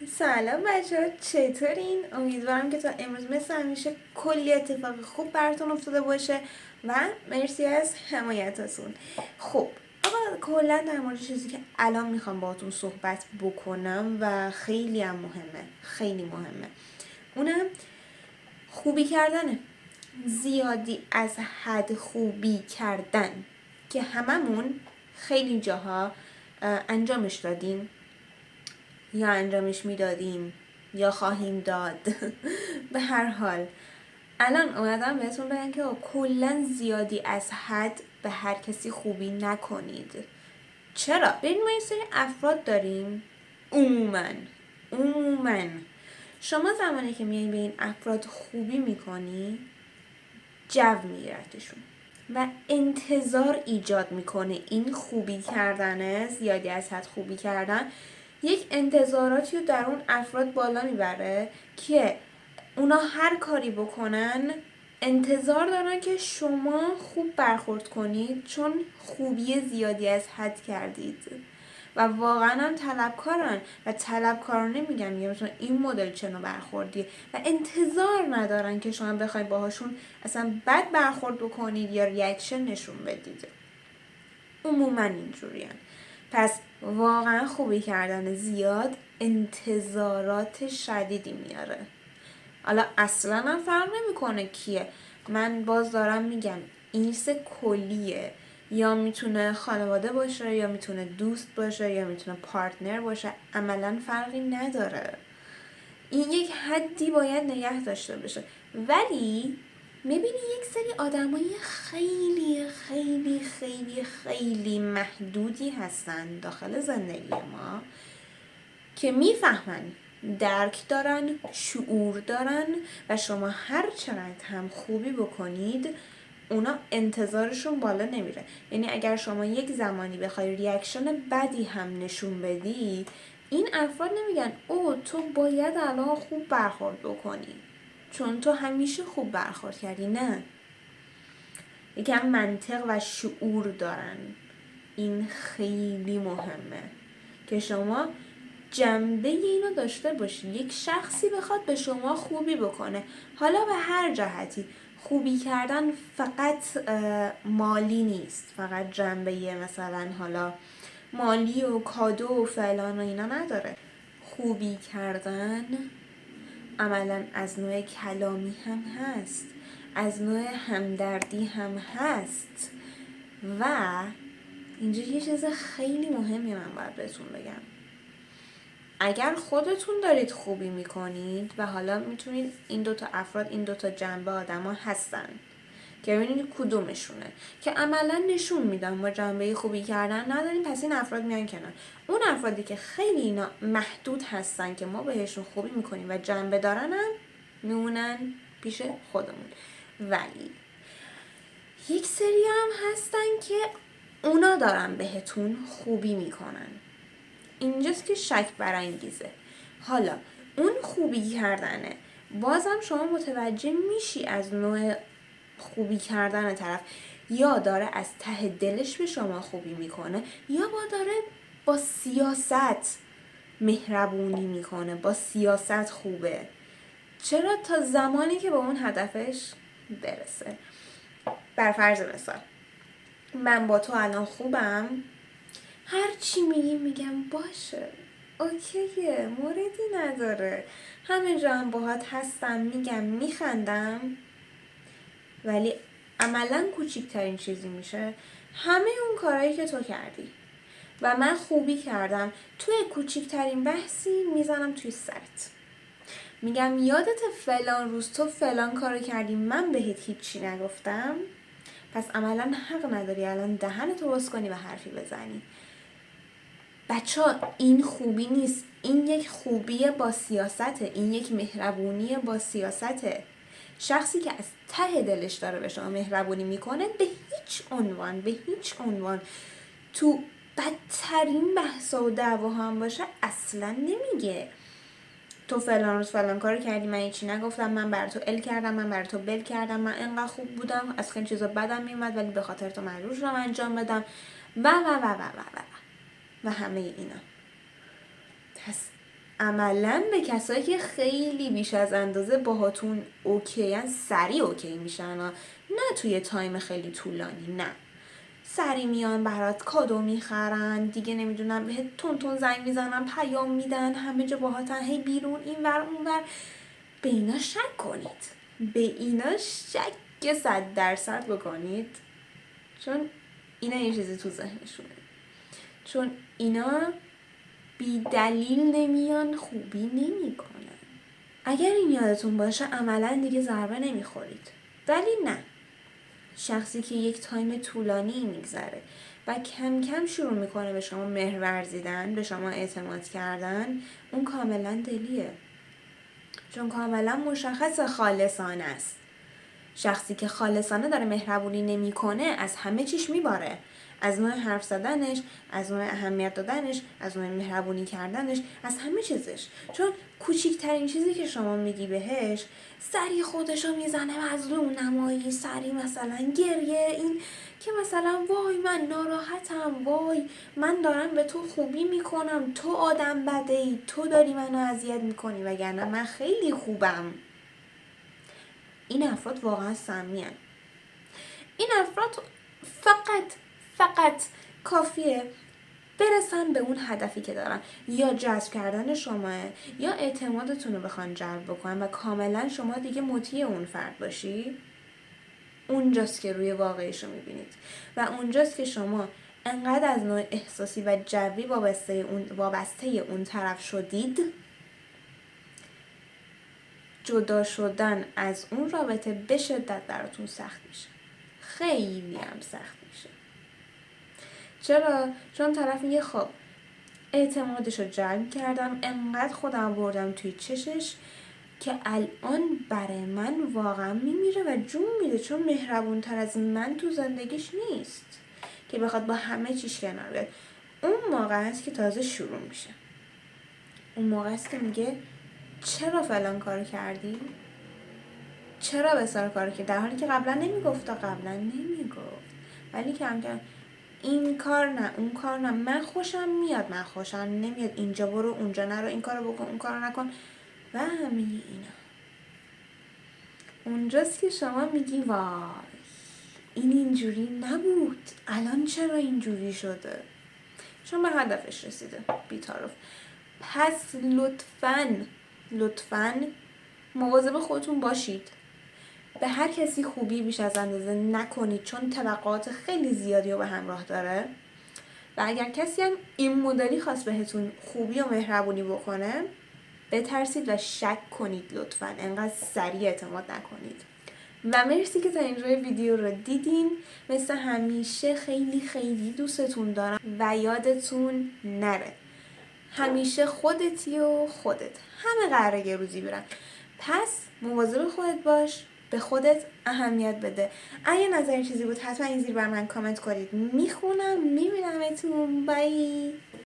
سلام بچه، چطورین؟ امیدوارم که تا امروز مثل همیشه کلی اتفاق خوب براتون افتاده باشه و مرسی از حمایتتون. خب آقا، کلا در مورد چیزی که الان میخوام باهاتون صحبت بکنم و خیلی هم مهمه، خیلی مهمه، اونم خوبی کردنه. زیادی از حد خوبی کردن که هممون خیلی جاها انجامش دادیم یا انجامش میدادیم یا خواهیم داد. به هر حال الان اومدم بهتون بگم که کلا زیادی از حد به هر کسی خوبی نکنید. چرا؟ ببین ما یه سری افراد داریم عموماً شما زمانی که میای به این افراد خوبی میکنی جو میگیرتشون و انتظار ایجاد میکنه. این خوبی کردنه، زیادی از حد خوبی کردن، یک انتظاراتی رو در اون افراد بالا میبره که اونا هر کاری بکنن انتظار دارن که شما خوب برخورد کنید، چون خوبی زیادی از حد کردید و واقعا هم طلبکارن و طلبکارانه میگم مثلا این مدل چنو برخوردی و انتظار ندارن که شما بخواید باهاشون اصلا بد برخورد بکنید یا ریاکشن نشون بدید. عموما اینجورین. پس واقعا خوبی کردن زیاد انتظارات شدیدی میاره. حالا اصلا هم فرق نمیکنه کیه، من باز دارم میگم این کلیه، یا میتونه خانواده باشه یا میتونه دوست باشه یا میتونه پارتنر باشه، عملا فرقی نداره. این یک حدی باید نگه داشته بشه. ولی میبینی یک سری آدمای خیلی خیلی خیلی خیلی محدودی هستن داخل زندگی ما که میفهمن، درک دارن، شعور دارن و شما هر چقدر هم خوبی بکنید اونا انتظارشون بالا نمیره. یعنی اگر شما یک زمانی بخوای ریاکشن بدی هم نشون بدی، این افراد نمیگن او تو باید الان خوب برخورد بکنی چون تو همیشه خوب برخورد کردی. نه، یکم منطق و شعور دارن. این خیلی مهمه که شما جنبه اینو داشته باشی. یک شخصی بخواد به شما خوبی بکنه، حالا به هر جهتی، خوبی کردن فقط مالی نیست، فقط جنبه مثلا حالا مالی و کادو و فلان و اینا نداره. خوبی کردن عملا از نوع کلامی هم هست، از نوع همدردی هم هست. و اینجا یه چیز خیلی مهمی من باید بهتون بگم. اگر خودتون دارید خوبی میکنید و حالا میتونید این دوتا افراد، این دوتا جنبه آدم ها هستن که ببینید کدومشونه که عملا نشون میدن ما جنبه خوبی کردن نداریم، پس این افراد میان کنار. اون افرادی که خیلی اینا محدود هستن که ما بهشون خوبی میکنیم و جنبه دارن هم میمونن پیش خودمون. ولی یک سری هم هستن که اونا دارن بهتون خوبی میکنن. اینجاست که شک برانگیزه. حالا اون خوبی کردنه، بازم شما متوجه میشی از نوع خوبی کردن طرف، یا داره از ته دلش به شما خوبی میکنه یا داره با سیاست مهربونی میکنه، با سیاست خوبه. چرا؟ تا زمانی که به اون هدفش برسه. بر فرض مثال من با تو الان خوبم، هر چی میگم باشه، اوکیه، موردی نداره، همه جا هم باهات هستم، میگم، میخندم. ولی عملا کوچیکترین چیزی میشه همه اون کارهایی که تو کردی و من خوبی کردم، توی کوچیکترین بحثی میزنم توی سرت، میگم یادت فلان روز تو فلان کارو کردی، من بهت هیچی نگفتم، پس عملا حق نداری الان دهنتو باز کنی و حرفی بزنی. بچه‌ها این خوبی نیست، این یک خوبی با سیاسته، این یک مهربونی با سیاسته. شخصی که از ته دلش داره به شما مهربونی میکنه به هیچ عنوان تو بدترین بحثا و دعوا هم باشه اصلا نمیگه تو فلان روز فلان کارو کردی من هیچی نگفتم، من بر تو ال کردم، من بر تو بل کردم، من انقدر خوب بودم، از خیلی چیزا بدم میومد ولی به خاطر تو مجبور شدم انجام بدم و همه اینا. پس عملا به کسایی که خیلی بیش از اندازه باهاتون اوکیان سریع اوکی میشن، نه توی تایم خیلی طولانی، نه سری میان برات کادو میخرن دیگه، نمیدونم بهت تون زنگ میزنن، پیام میدن، همه جا باهاتن، هی بیرون این ور اون ور. به اینا شک کنید، به اینا شک 100% بکنید، چون اینا یه چیزی تو ذهنشونه، چون اینا بی دلیل نمیان خوبی نمیکنن. اگر این یادتون باشه عملا دیگه ضربه نمیخورید، ولی نه، شخصی که یک تایم طولانی میگذره و کم کم شروع میکنه به شما مهر ورزیدن، به شما اعتماد کردن، اون کاملا دلیه، چون کاملا مشخص خالصانه است. شخصی که خالصانه داره مهربونی نمیکنه از همه چیش میباره، از نوع حرف زدنش، از نوع اهمیت دادنش، از نوع مهربونی کردنش، از همه چیزش. چون کوچیکترین چیزی که شما میگی بهش سری خودشو میزنه مظلوم نمایی، سری مثلا گریه، این که مثلا وای من ناراحتم، وای من دارم به تو خوبی میکنم، تو آدم بده ای، تو داری منو اذیت میکنی وگرنه من خیلی خوبم. این افراد واقعا سمیان. این افراد فقط کافیه برسن به اون هدفی که دارن، یا جذب کردن شماه، یا اعتمادتون رو بخوان جلب بکنن و کاملا شما دیگه مطیع اون فرد باشی. اونجاست که روی واقعیش رو میبینید و اونجاست که شما انقدر از نوع احساسی و جوی وابسته اون طرف شدید، جدا شدن از اون رابطه به شدت براتون سخت میشه، خیلی هم سخت میشه. چرا؟ چون طرف میگه خب اعتمادش رو جلب کردم، انقدر خودم بردم توی چشش که الان برای من واقعا میمیره و جون میده، چون مهربون تر از من تو زندگیش نیست که بخواد با همه چیش کنار بیاد. اون موقع است که تازه شروع میشه، اون موقع است که میگه چرا فلان کارو کردی؟ چرا بسار کارو کردی؟ در حالی که قبلا نمیگفت، ولی کم کم این کار نه، اون کار نه، من خوشم میاد، من خوشم نمیاد، اینجا برو اونجا نرو، این کارو بکن اون کارو نکن و همه اینا. اونجاست که شما میگی وای این اینجوری نبود، الان چرا اینجوری شده؟ چون به هدفش رسیده بی‌طرف. پس لطفاً مواظب خودتون باشید، به هر کسی خوبی بیش از اندازه نکنید، چون توقعات خیلی زیادی رو به همراه داره و اگر کسی هم این مدلی خواست بهتون خوبی و مهربونی بکنه بترسید و شک کنید، لطفاً انقدر سریع اعتماد نکنید. و مرسی که تا اینجای ویدیو رو دیدین. مثل همیشه خیلی خیلی دوستتون دارم و یادتون نره همیشه خودتی و خودت، همه قراره یه روزی برن، پس مواظب خودت باش، به خودت اهمیت بده. اگه نظر چیزی بود حتما این زیر بر من کامنت کنید، میخونم، میبینمتون. بای.